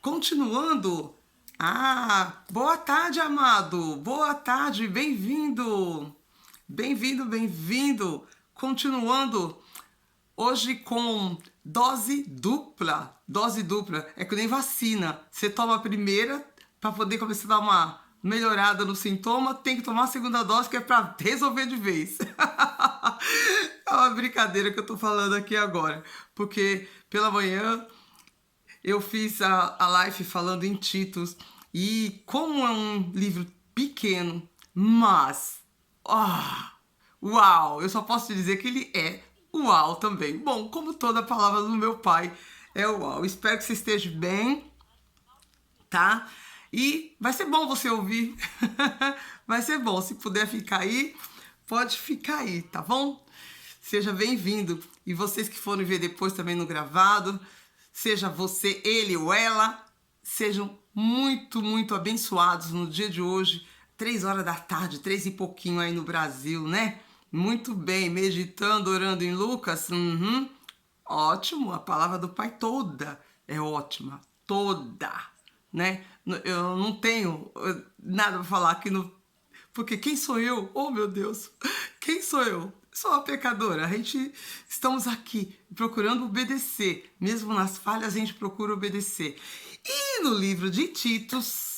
Continuando. Boa tarde, amado. Boa tarde, bem-vindo. Bem-vindo, bem-vindo. Continuando. Hoje com dose dupla. Dose dupla. É que nem vacina. Você toma a primeira para poder começar a dar uma melhorada no sintoma. Tem que tomar a segunda dose, que é para resolver de vez. É uma brincadeira que eu tô falando aqui agora. Porque pela manhã eu fiz a live falando em Titos. E como é um livro pequeno, mas... uau! Eu só posso te dizer que ele é uau também. Bom, como toda palavra do meu pai é uau. Espero que você esteja bem, tá? E vai ser bom você ouvir. Vai ser bom. Se puder ficar aí, pode ficar aí, tá bom? Seja bem-vindo. E vocês que forem ver depois também no gravado, seja você, ele ou ela, sejam muito, muito abençoados no dia de hoje, 3 horas da tarde, 3 e pouquinho aí no Brasil, né? Muito bem, meditando, orando em Lucas. Ótimo, a palavra do Pai toda é ótima, toda, né? Eu não tenho nada para falar aqui no... Porque quem sou eu? Oh, meu Deus! Quem sou eu? Sou uma pecadora. Estamos aqui procurando obedecer. Mesmo nas falhas, a gente procura obedecer. E no livro de Titos...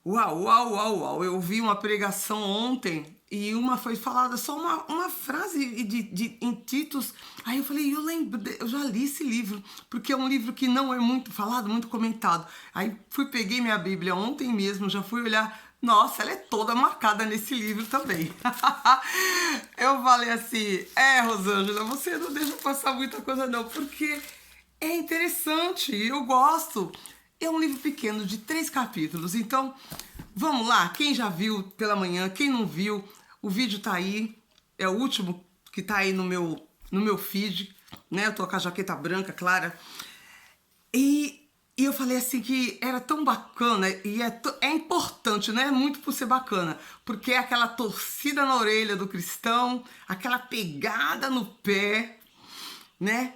Uau! Eu vi uma pregação ontem e uma foi falada só uma frase em Titos. Aí eu falei, eu já li esse livro, porque é um livro que não é muito falado, muito comentado. Aí peguei minha Bíblia ontem mesmo, já fui olhar. Nossa, ela é toda marcada nesse livro também. Eu falei assim, Rosângela, você não deixa passar muita coisa não, porque é interessante, eu gosto. É um livro pequeno de 3 capítulos, então vamos lá. Quem já viu pela manhã, quem não viu, o vídeo tá aí, é o último que tá aí no meu feed, né? Eu tô com a jaqueta branca, clara. E eu falei assim que era tão bacana e é importante, não é muito por ser bacana, porque é aquela torcida na orelha do cristão, aquela pegada no pé, né?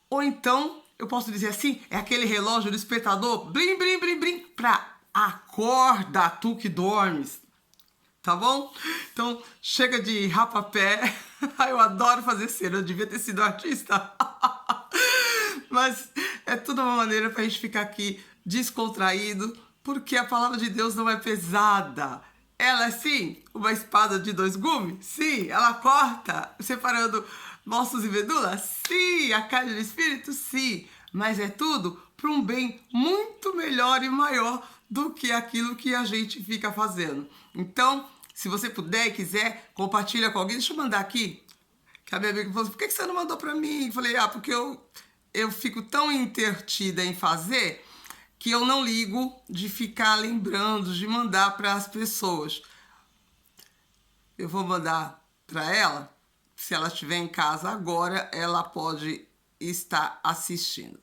Ou então, eu posso dizer assim, é aquele relógio do despertador, blim, blim, blim, blim, pra acorda tu que dormes, tá bom? Então, chega de rapapé. Eu adoro fazer cena, eu devia ter sido artista. Mas é tudo uma maneira pra gente ficar aqui descontraído, porque a palavra de Deus não é pesada. Ela é, sim, uma espada de 2 gumes? Sim, ela corta, separando ossos e medulas? Sim, a carne do espírito? Sim, mas é tudo para um bem muito melhor e maior do que aquilo que a gente fica fazendo. Então, se você puder e quiser, compartilha com alguém. Deixa eu mandar aqui, que a minha amiga falou assim, por que você não mandou para mim? Eu falei, porque eu fico tão entretida em fazer que eu não ligo de ficar lembrando, de mandar para as pessoas. Eu vou mandar para ela, se ela estiver em casa agora, ela pode estar assistindo.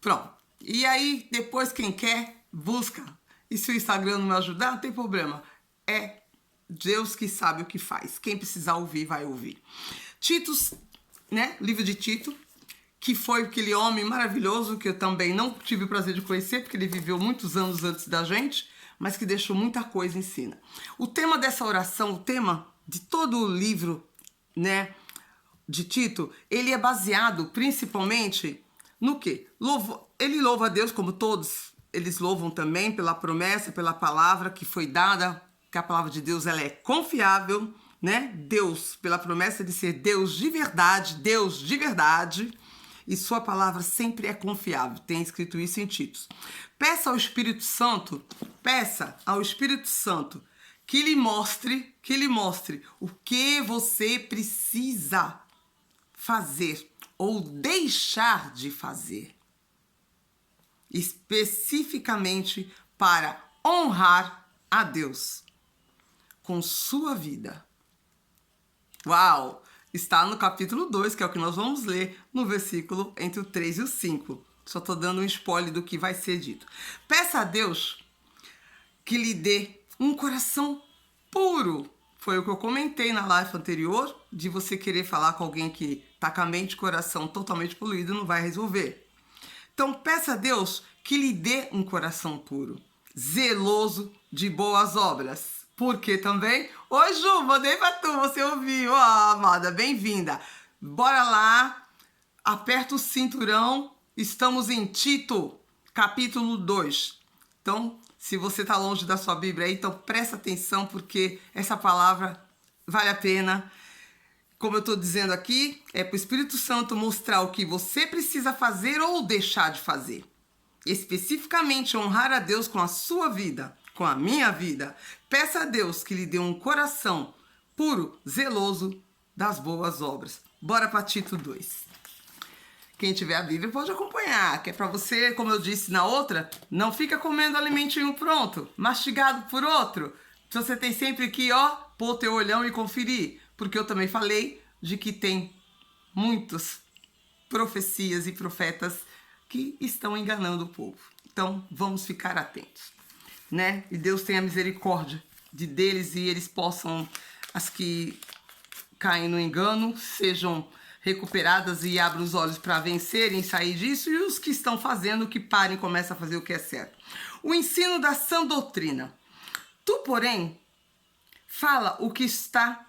Pronto. E aí, depois quem quer, busca. E se o Instagram não me ajudar, não tem problema. É Deus que sabe o que faz. Quem precisar ouvir, vai ouvir. Titos, né? Livro de Tito, que foi aquele homem maravilhoso que eu também não tive o prazer de conhecer, porque ele viveu muitos anos antes da gente, mas que deixou muita coisa em cena. O tema dessa oração, o tema de todo o livro, né, de Tito, ele é baseado principalmente no quê? Ele louva a Deus, como todos eles louvam também, pela promessa, pela palavra que foi dada, que a palavra de Deus ela é confiável, né? Deus, pela promessa de ser Deus de verdade, e sua palavra sempre é confiável. Tem escrito isso em Titos. Peça ao Espírito Santo que lhe mostre o que você precisa fazer ou deixar de fazer, especificamente para honrar a Deus com sua vida. Uau! Está no capítulo 2, que é o que nós vamos ler, no versículo entre o 3 e o 5. Só estou dando um spoiler do que vai ser dito. Peça a Deus que lhe dê um coração puro. Foi o que eu comentei na live anterior, de você querer falar com alguém que está com a mente e coração totalmente poluído, não vai resolver. Então peça a Deus que lhe dê um coração puro, zeloso de boas obras. Porque também, oi Ju, mandei pra tu, você ouviu, amada, bem-vinda. Bora lá, aperta o cinturão, estamos em Tito, capítulo 2. Então, se você tá longe da sua Bíblia aí, então presta atenção, porque essa palavra vale a pena. Como eu estou dizendo aqui, é para o Espírito Santo mostrar o que você precisa fazer ou deixar de fazer. Especificamente honrar a Deus com a sua vida, com a minha vida. Peça a Deus que lhe dê um coração puro, zeloso das boas obras. Bora para Tito 2. Quem tiver a Bíblia pode acompanhar, que é para você, como eu disse na outra, não fica comendo alimentinho pronto, mastigado por outro. Você tem sempre que, pôr o teu olhão e conferir. Porque eu também falei de que tem muitas profecias e profetas que estão enganando o povo. Então, vamos ficar atentos, né? E Deus tenha misericórdia deles e eles possam, as que caem no engano, sejam recuperadas e abram os olhos para vencerem e sair disso, e os que estão fazendo, que parem e comecem a fazer o que é certo. O ensino da sã doutrina. Tu, porém, fala o que está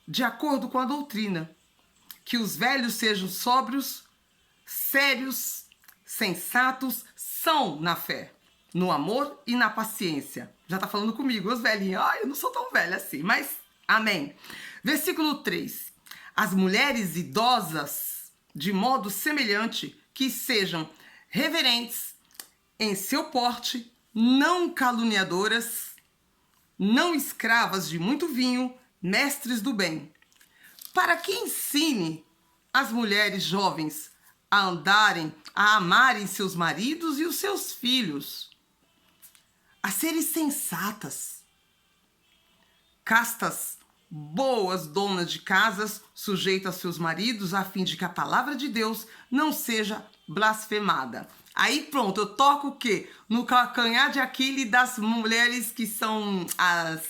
de acordo com a doutrina, que os velhos sejam sóbrios, sérios, sensatos, são na fé, no amor e na paciência. Já tá falando comigo, os velhinhos. Eu não sou tão velha assim, mas amém. Versículo 3. As mulheres idosas, de modo semelhante, que sejam reverentes em seu porte, não caluniadoras, não escravas de muito vinho, mestres do bem, para que ensine as mulheres jovens a andarem, a amarem seus maridos e os seus filhos, a serem sensatas, castas, boas donas de casas, sujeitas a seus maridos, a fim de que a palavra de Deus não seja blasfemada. Aí pronto, eu toco o quê? No calcanhar de Aquiles das mulheres que são as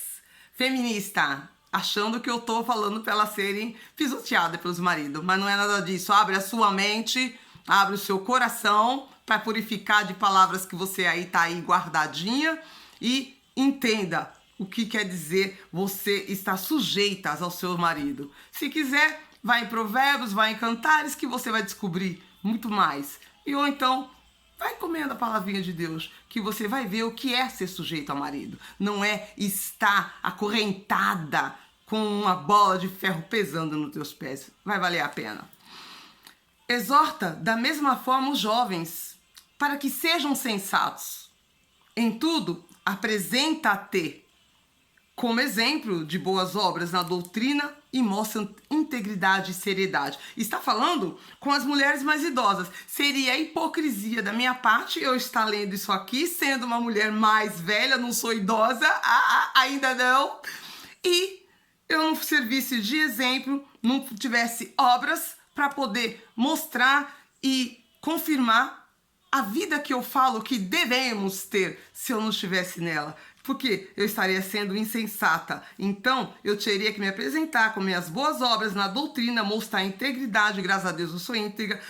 feministas, achando que eu tô falando para elas serem pisoteadas pelos maridos, mas não é nada disso. Abre a sua mente, abre o seu coração para purificar de palavras que você aí tá aí guardadinha e entenda o que quer dizer você estar sujeita ao seu marido. Se quiser, vai em Provérbios, vai em Cantares, que você vai descobrir muito mais. E ou então, vai comendo a palavrinha de Deus, que você vai ver o que é ser sujeito ao marido. Não é estar acorrentada com uma bola de ferro pesando nos teus pés. Vai valer a pena. Exorta da mesma forma os jovens, para que sejam sensatos. Em tudo, apresenta-te como exemplo de boas obras na doutrina e mostra integridade e seriedade. Está falando com as mulheres mais idosas. Seria hipocrisia da minha parte eu estar lendo isso aqui, sendo uma mulher mais velha, não sou idosa, ainda não, e eu não servisse de exemplo, não tivesse obras para poder mostrar e confirmar a vida que eu falo que devemos ter se eu não estivesse nela. Porque eu estaria sendo insensata. Então, eu teria que me apresentar com minhas boas obras na doutrina, mostrar integridade. Graças a Deus eu sou íntegra,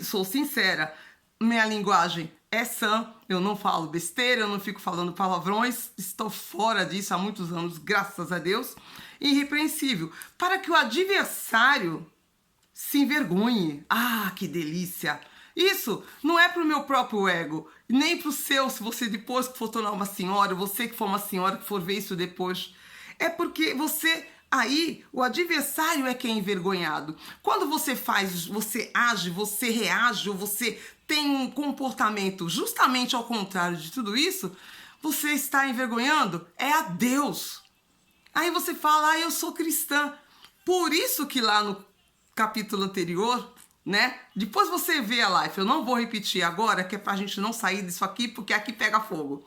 sou sincera. Minha linguagem é sã, eu não falo besteira, eu não fico falando palavrões. Estou fora disso há muitos anos, graças a Deus. Irrepreensível. Para que o adversário se envergonhe. Ah, que delícia! Isso não é pro meu próprio ego, nem pro seu, se você depois que for tornar uma senhora, você que for uma senhora que for ver isso depois. É porque você, aí, o adversário é quem é envergonhado. Quando você faz, você age, você reage, ou você tem um comportamento justamente ao contrário de tudo isso, você está envergonhando é a Deus. Aí você fala, eu sou cristã. Por isso que lá no capítulo anterior, né? Depois você vê a live, eu não vou repetir agora, que é pra gente não sair disso aqui, porque aqui pega fogo.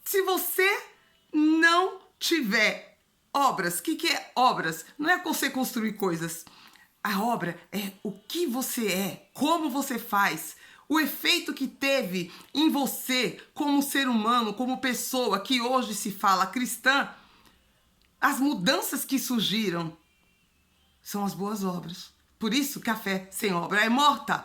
Se você não tiver obras, o que é obras? Não é você construir coisas. A obra é o que você é, como você faz, o efeito que teve em você como ser humano, como pessoa, que hoje se fala cristã, as mudanças que surgiram são as boas obras. Por isso que a fé sem obra é morta.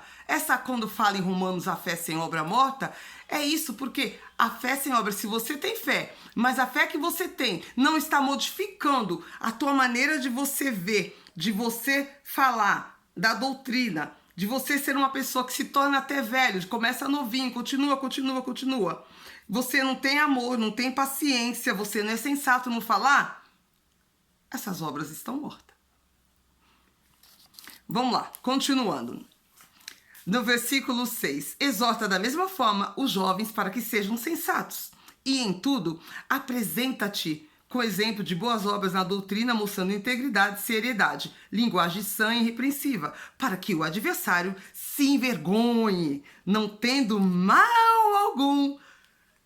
Quando fala em Romanos, a fé sem obra é morta, é isso, porque a fé sem obra, se você tem fé, mas a fé que você tem não está modificando a tua maneira de você ver, de você falar, da doutrina, de você ser uma pessoa que se torna até velho, começa novinho, continua. Você não tem amor, não tem paciência, você não é sensato no falar, essas obras estão mortas. Vamos lá, continuando. No versículo 6, exorta da mesma forma os jovens para que sejam sensatos. E em tudo, apresenta-te com exemplo de boas obras na doutrina, mostrando integridade, seriedade, linguagem sã e irrepreensiva, para que o adversário se envergonhe, não tendo mal algum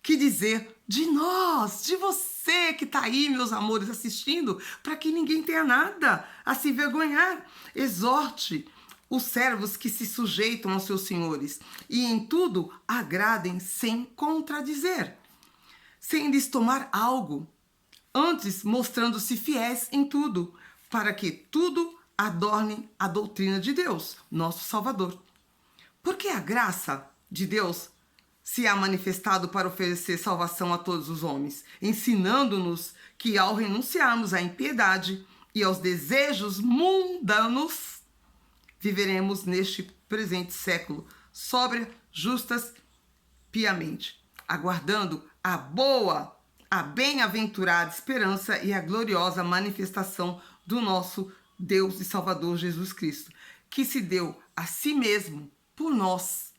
que dizer de nós, de você que está aí, meus amores, assistindo, para que ninguém tenha nada a se envergonhar. Exorte os servos que se sujeitam aos seus senhores e em tudo agradem sem contradizer, sem lhes tomar algo, antes mostrando-se fiéis em tudo, para que tudo adorne a doutrina de Deus, nosso Salvador. Porque a graça de Deus se há manifestado para oferecer salvação a todos os homens, ensinando-nos que ao renunciarmos à impiedade e aos desejos mundanos, viveremos neste presente século sóbria, justas, piamente, aguardando a boa, a bem-aventurada esperança e a gloriosa manifestação do nosso Deus e Salvador Jesus Cristo, que se deu a si mesmo por nós,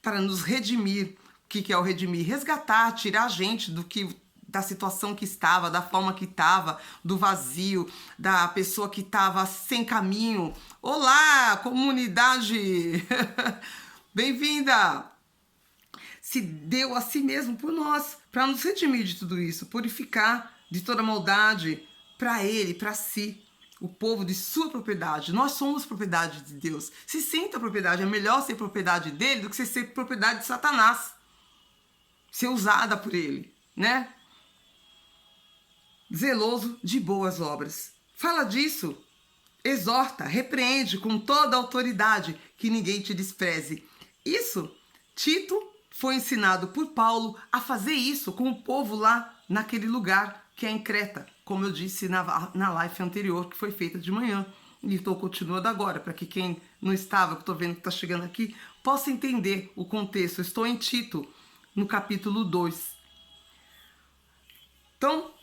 para nos redimir. O que é o redimir? Resgatar, tirar a gente da situação que estava, da forma que estava, do vazio, da pessoa que estava sem caminho. Olá, comunidade! Bem-vinda! Se deu a si mesmo por nós, para nos redimir de tudo isso, purificar de toda maldade para ele, para si, o povo de sua propriedade. Nós somos propriedade de Deus. Se sinta propriedade, é melhor ser propriedade dele do que ser propriedade de Satanás, ser usada por ele, né? Zeloso de boas obras. Fala disso, exorta, repreende com toda a autoridade, que ninguém te despreze. Isso, Tito foi ensinado por Paulo a fazer isso com o povo lá naquele lugar que é em Creta, como eu disse na live anterior, que foi feita de manhã. E estou continuando agora, para que quem não estava, que estou vendo que está chegando aqui, possa entender o contexto. Eu estou em Tito, no capítulo 2. Então,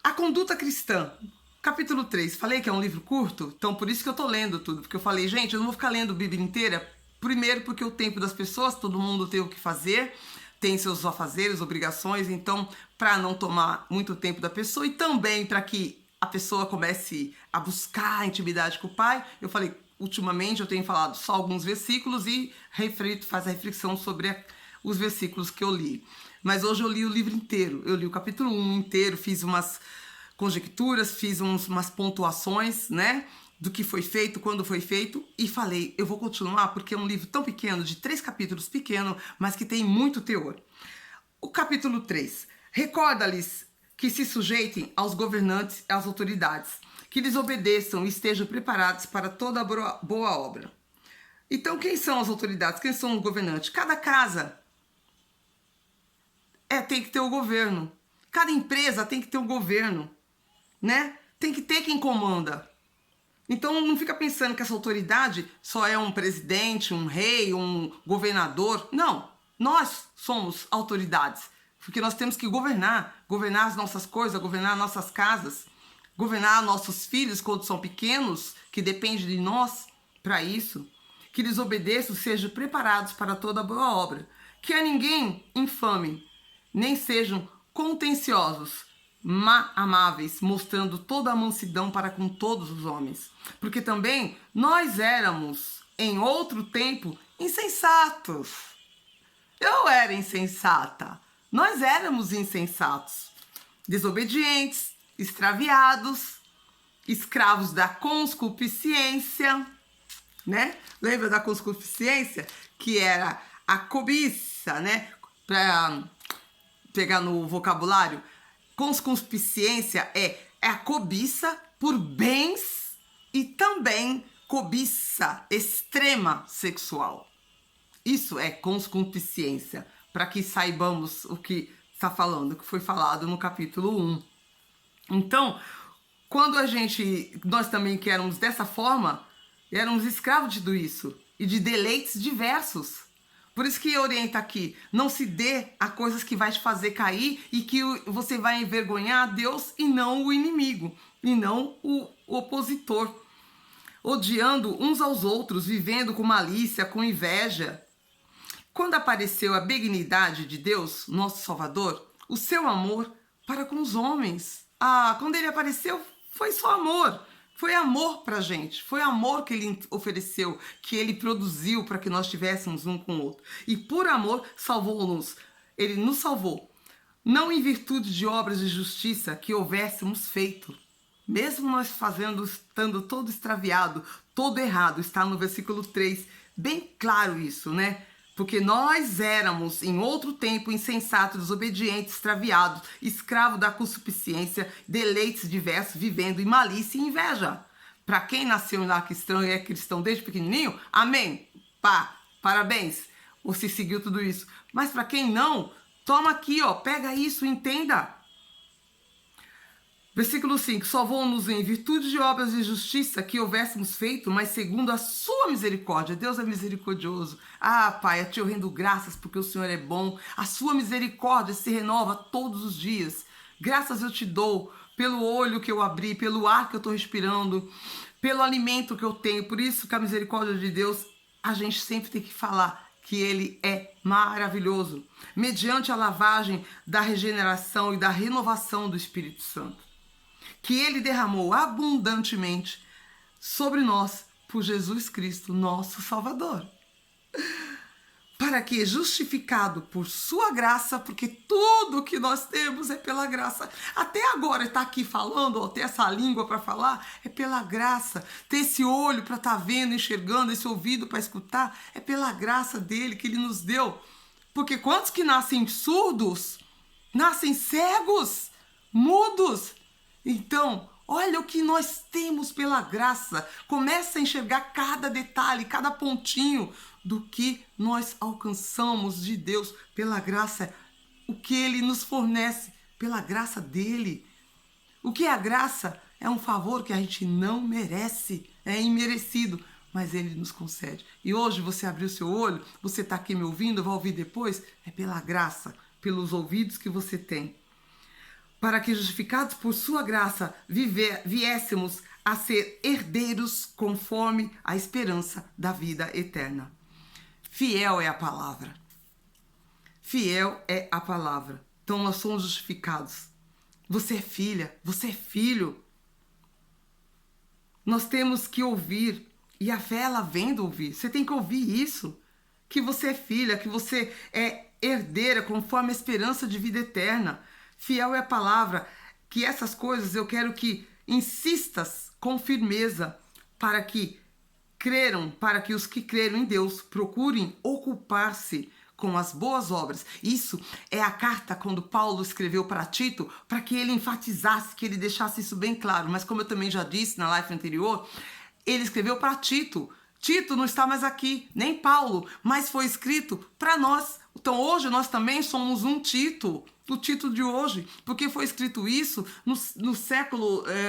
a conduta cristã, capítulo 3. Falei que é um livro curto, então por isso que eu estou lendo tudo. Porque eu falei, gente, eu não vou ficar lendo a Bíblia inteira. Primeiro porque o tempo das pessoas, todo mundo tem o que fazer, tem seus afazeres, obrigações, então para não tomar muito tempo da pessoa e também para que a pessoa comece a buscar a intimidade com o Pai, eu falei, ultimamente eu tenho falado só alguns versículos e faz a reflexão sobre os versículos que eu li. Mas hoje eu li o livro inteiro, eu li o capítulo 1 inteiro, fiz umas conjecturas, fiz umas pontuações, né? Do que foi feito, quando foi feito, e falei, eu vou continuar porque é um livro tão pequeno, de 3 capítulos pequeno, mas que tem muito teor. O capítulo 3, recorda-lhes que se sujeitem aos governantes e às autoridades, que lhes obedeçam e estejam preparados para toda boa obra. Então, quem são as autoridades? Quem são os governantes? Cada casa tem que ter o governo. Cada empresa tem que ter o governo, né? Tem que ter quem comanda. Então não fica pensando que essa autoridade só é um presidente, um rei, um governador. Não, nós somos autoridades, porque nós temos que governar as nossas coisas, governar nossas casas, governar nossos filhos quando são pequenos, que depende de nós para isso. Que lhes obedeçam, sejam preparados para toda boa obra. Que a ninguém infame, nem sejam contenciosos, amáveis, mostrando toda a mansidão para com todos os homens. Porque também nós éramos, em outro tempo, insensatos. Eu era insensata. Nós éramos insensatos, desobedientes, extraviados, escravos da concupiscência, né? Lembra da concupiscência? Que era a cobiça, né? Para pegar no vocabulário, concupiscência é a cobiça por bens e também cobiça extrema sexual. Isso é concupiscência, para que saibamos o que está falando, o que foi falado no capítulo 1. Então, quando nós também que éramos dessa forma, éramos escravos de tudo isso e de deleites diversos. Por isso que orienta aqui, não se dê a coisas que vai te fazer cair e que você vai envergonhar a Deus e não o inimigo, e não o opositor. Odiando uns aos outros, vivendo com malícia, com inveja. Quando apareceu a benignidade de Deus, nosso Salvador, o seu amor para com os homens. Quando ele apareceu, foi só amor. Foi amor pra gente. Foi amor que ele ofereceu, que ele produziu para que nós tivéssemos um com o outro. E por amor, salvou-nos. Ele nos salvou. Não em virtude de obras de justiça que houvéssemos feito. Mesmo nós estando todo extraviado, todo errado, está no versículo 3, bem claro isso, né? Porque nós éramos, em outro tempo, insensatos, desobedientes, extraviados, escravos da concupiscência, deleites diversos, vivendo em malícia e inveja. Para quem nasceu em lar cristão e é cristão desde pequenininho, amém, parabéns, você seguiu tudo isso. Mas para quem não, toma aqui, pega isso, entenda. Versículo 5, salvou-nos em virtude de obras de justiça que houvéssemos feito, mas segundo a sua misericórdia. Deus é misericordioso. Pai, eu te rendo graças porque o Senhor é bom. A sua misericórdia se renova todos os dias. Graças eu te dou pelo olho que eu abri, pelo ar que eu estou respirando, pelo alimento que eu tenho. Por isso que a misericórdia de Deus, a gente sempre tem que falar que ele é maravilhoso. Mediante a lavagem da regeneração e da renovação do Espírito Santo, que ele derramou abundantemente sobre nós por Jesus Cristo, nosso Salvador. Para que, justificado por sua graça, porque tudo que nós temos é pela graça. Até agora está aqui falando, ter essa língua para falar, é pela graça. Ter esse olho para estar vendo, enxergando, esse ouvido para escutar, é pela graça dele que ele nos deu. Porque quantos que nascem surdos, nascem cegos, mudos? Então, olha o que nós temos pela graça. Começa a enxergar cada detalhe, cada pontinho do que nós alcançamos de Deus pela graça. O que ele nos fornece pela graça dele. O que é a graça? É um favor que a gente não merece, é imerecido, mas ele nos concede. E hoje você abriu seu olho, você está aqui me ouvindo, vai ouvir depois, é pela graça, pelos ouvidos que você tem. Para que, justificados por sua graça, viéssemos a ser herdeiros conforme a esperança da vida eterna. Fiel é a palavra. Fiel é a palavra. Então nós somos justificados. Você é filha, você é filho. Nós temos que ouvir. E a fé, ela vem do ouvir. Você tem que ouvir isso. Que você é filha, que você é herdeira conforme a esperança de vida eterna. Fiel é a palavra, que essas coisas eu quero que insistas com firmeza para que os que creram em Deus procurem ocupar-se com as boas obras. Isso é a carta quando Paulo escreveu para Tito, para que ele enfatizasse, que ele deixasse isso bem claro. Mas como eu também já disse na live anterior, ele escreveu para Tito. Tito não está mais aqui, nem Paulo, mas foi escrito para nós. Então hoje nós também somos um Tito, o Tito de hoje, porque foi escrito isso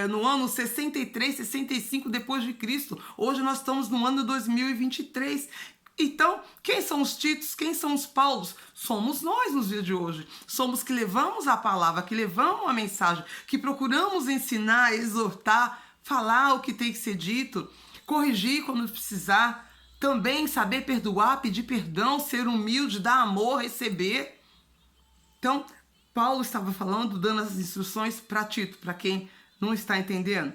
no ano 63, 65 depois de Cristo. Hoje nós estamos no ano 2023. Então, quem são os Titos? Quem são os Paulos? Somos nós nos dias de hoje. Somos que levamos a palavra, que levamos a mensagem, que procuramos ensinar, exortar, falar o que tem que ser dito, corrigir quando precisar, também saber perdoar, pedir perdão, ser humilde, dar amor, receber. Então, Paulo estava falando, dando as instruções para Tito, para quem não está entendendo.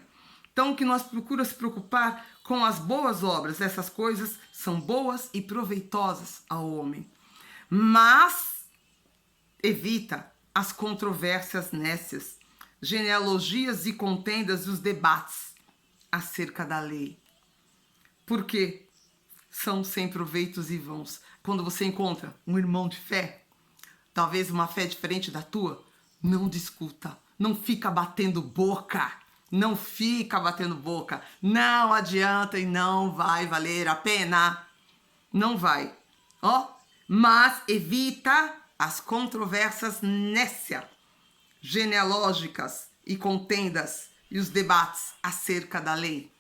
Então, que nós procuramos se preocupar com as boas obras. Essas coisas são boas e proveitosas ao homem. Mas evita as controvérsias nécias, genealogias e contendas e os debates acerca da lei. Porque são sem proveitos e vãos. Quando você encontra um irmão de fé, talvez uma fé diferente da tua, não discuta, não fica batendo boca. Não fica batendo boca. Não adianta e não vai valer a pena. Não vai. Ó, mas evita as controvérsias nécias, genealógicas e contendas e os debates acerca da lei.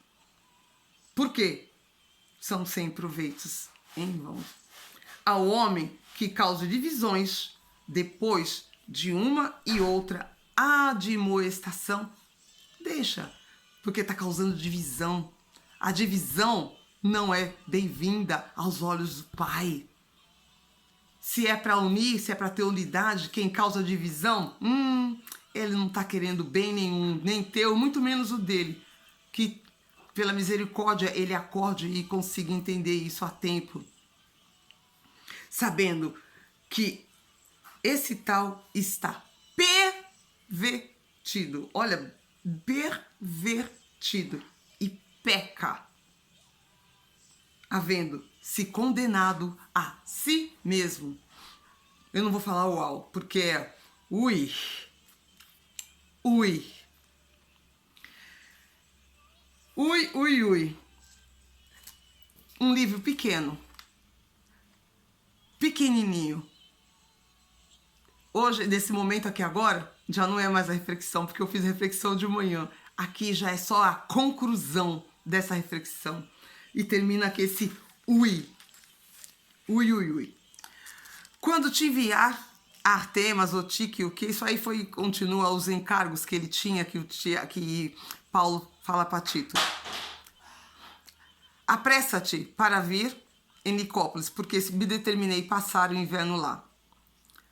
Por quê? São sem proveitos em vão. Ao homem que causa divisões depois de uma e outra admoestação, deixa, porque está causando divisão. A divisão não é bem-vinda aos olhos do Pai. Se é para unir, se é para ter unidade, quem causa divisão, ele não está querendo bem nenhum, nem teu, muito menos o dele. Que pela misericórdia ele acorde e consiga entender isso a tempo. Sabendo que esse tal está pervertido. Olha, pervertido e peca, havendo se condenado a si mesmo. Eu não vou falar uau, porque é ui. Ui. Ui, ui, ui. Um livro pequeno. Pequenininho. Hoje, nesse momento aqui agora, já não é mais a reflexão, porque eu fiz a reflexão de manhã. Aqui já é só a conclusão dessa reflexão. E termina aqui esse ui. Ui, ui, ui. Quando te enviar Artemas, ou Tíquico, que isso aí continua os encargos que ele tinha, que Paulo fala para Tito. Apressa-te para vir em Nicópolis, porque me determinei passar o inverno lá.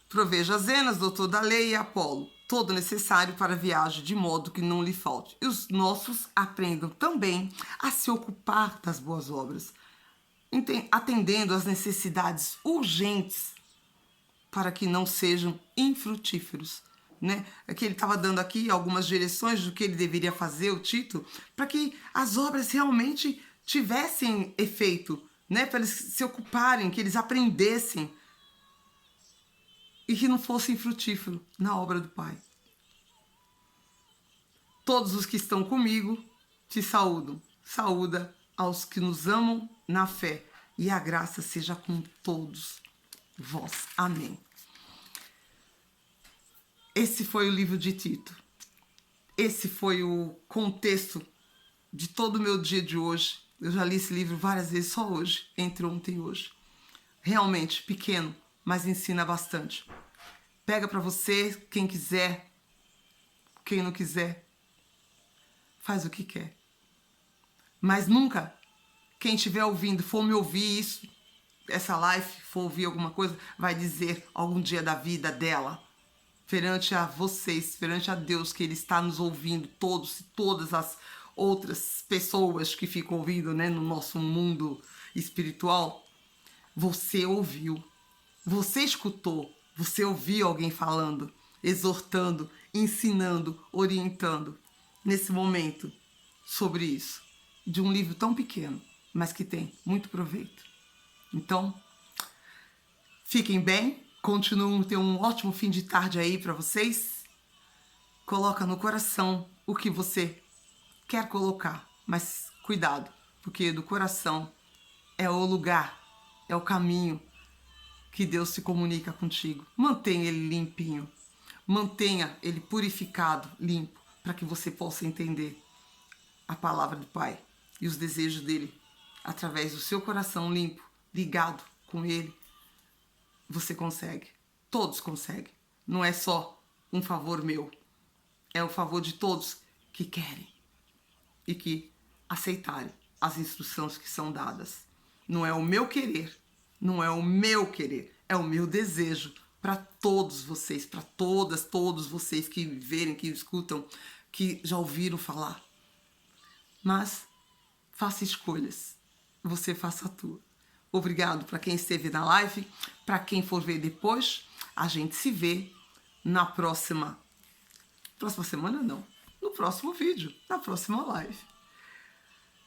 Proveja Zenas, doutor da lei, e Apolo, todo necessário para a viagem, de modo que não lhe falte. E os nossos aprendam também a se ocupar das boas obras, atendendo às necessidades urgentes, para que não sejam infrutíferos. Né? É que ele estava dando aqui algumas direções do que ele deveria fazer, o Tito, para que as obras realmente tivessem efeito, né? Para eles se ocuparem, que eles aprendessem e que não fossem frutíferos na obra do Pai. Todos os que estão comigo te saúdam. Saúda aos que nos amam na fé, e a graça seja com todos vós. Amém. Esse foi o livro de Tito. Esse foi o contexto de todo o meu dia de hoje. Eu já li esse livro várias vezes, só hoje, entre ontem e hoje. Realmente pequeno, mas ensina bastante. Pega para você, quem quiser, quem não quiser, faz o que quer. Mas nunca, quem estiver ouvindo, for me ouvir isso, essa live, for ouvir alguma coisa, vai dizer algum dia da vida dela, perante a vocês, perante a Deus, que Ele está nos ouvindo, todos e todas as outras pessoas que ficam ouvindo, né, no nosso mundo espiritual. Você ouviu, você escutou, você ouviu alguém falando, exortando, ensinando, orientando, nesse momento, sobre isso, de um livro tão pequeno, mas que tem muito proveito. Então, fiquem bem, continuem a ter um ótimo fim de tarde aí para vocês. Coloca no coração o que você quer colocar, mas cuidado, porque do coração é o lugar, é o caminho que Deus se comunica contigo. Mantenha ele limpinho, mantenha ele purificado, limpo, para que você possa entender a palavra do Pai e os desejos dele através do seu coração limpo, ligado com ele. Você consegue, todos conseguem. Não é só um favor meu, é o favor de todos que querem e que aceitarem as instruções que são dadas. Não é o meu querer, não é o meu querer, é o meu desejo para todos vocês, para todos vocês que verem, que escutam, que já ouviram falar. Mas faça escolhas, você faça a tua. Obrigado para quem esteve na live, para quem for ver depois, a gente se vê na próxima semana não, no próximo vídeo, na próxima live.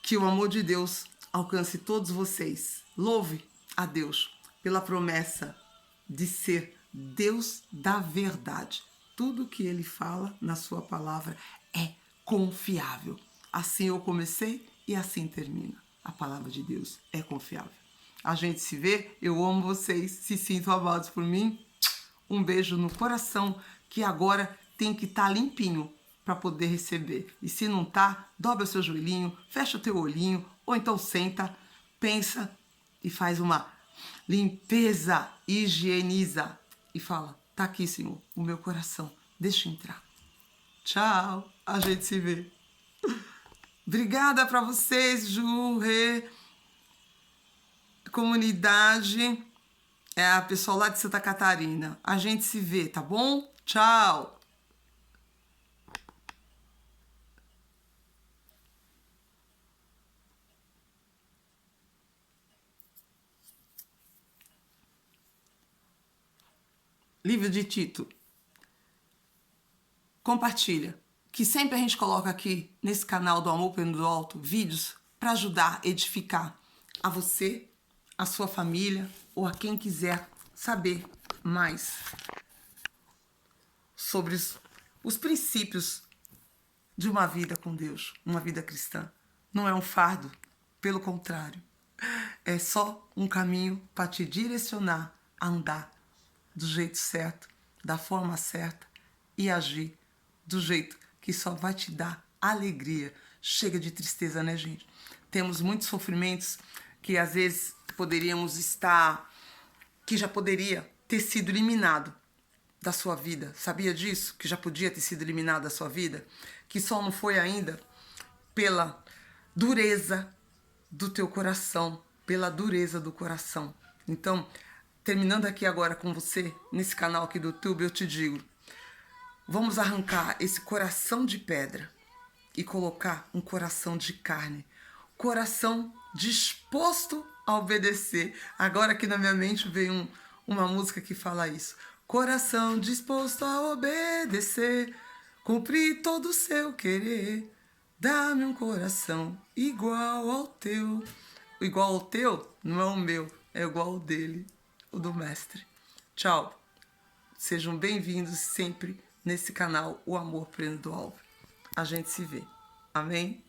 Que o amor de Deus alcance todos vocês. Louve a Deus pela promessa de ser Deus da verdade. Tudo que Ele fala na sua palavra é confiável. Assim eu comecei e assim termina. A palavra de Deus é confiável. A gente se vê, eu amo vocês, se sintam amados por mim. Um beijo no coração, que agora tem que estar limpinho para poder receber. E se não tá, dobra o seu joelhinho, fecha o teu olhinho, ou então senta, pensa e faz uma limpeza, higieniza e fala: tá aqui, Senhor, o meu coração, deixa entrar. Tchau, a gente se vê. Obrigada para vocês, Ju, Rê, comunidade, a pessoal lá de Santa Catarina. A gente se vê, tá bom? Tchau. Livro de Tito. Compartilha. Que sempre a gente coloca aqui nesse canal do Amor Pleno do Alto vídeos para ajudar, edificar a você, a sua família ou a quem quiser saber mais sobre os princípios de uma vida com Deus, uma vida cristã. Não é um fardo, pelo contrário. É só um caminho para te direcionar a andar do jeito certo, da forma certa e agir do jeito que só vai te dar alegria. Chega de tristeza, né, gente? Temos muitos sofrimentos que às vezes poderíamos estar, que já poderia ter sido eliminado da sua vida. Sabia disso? Que já podia ter sido eliminado da sua vida? Que só não foi ainda pela dureza do teu coração, pela dureza do coração. Então, terminando aqui agora com você, nesse canal aqui do YouTube, eu te digo, vamos arrancar esse coração de pedra e colocar um coração de carne. Coração disposto a obedecer. Agora aqui na minha mente veio uma música que fala isso. Coração disposto a obedecer, cumprir todo o seu querer. Dá-me um coração igual ao teu. Igual ao teu não é o meu, é igual ao dele, o do mestre. Tchau. Sejam bem-vindos sempre nesse canal, O Amor Pleno do Alto. A gente se vê. Amém?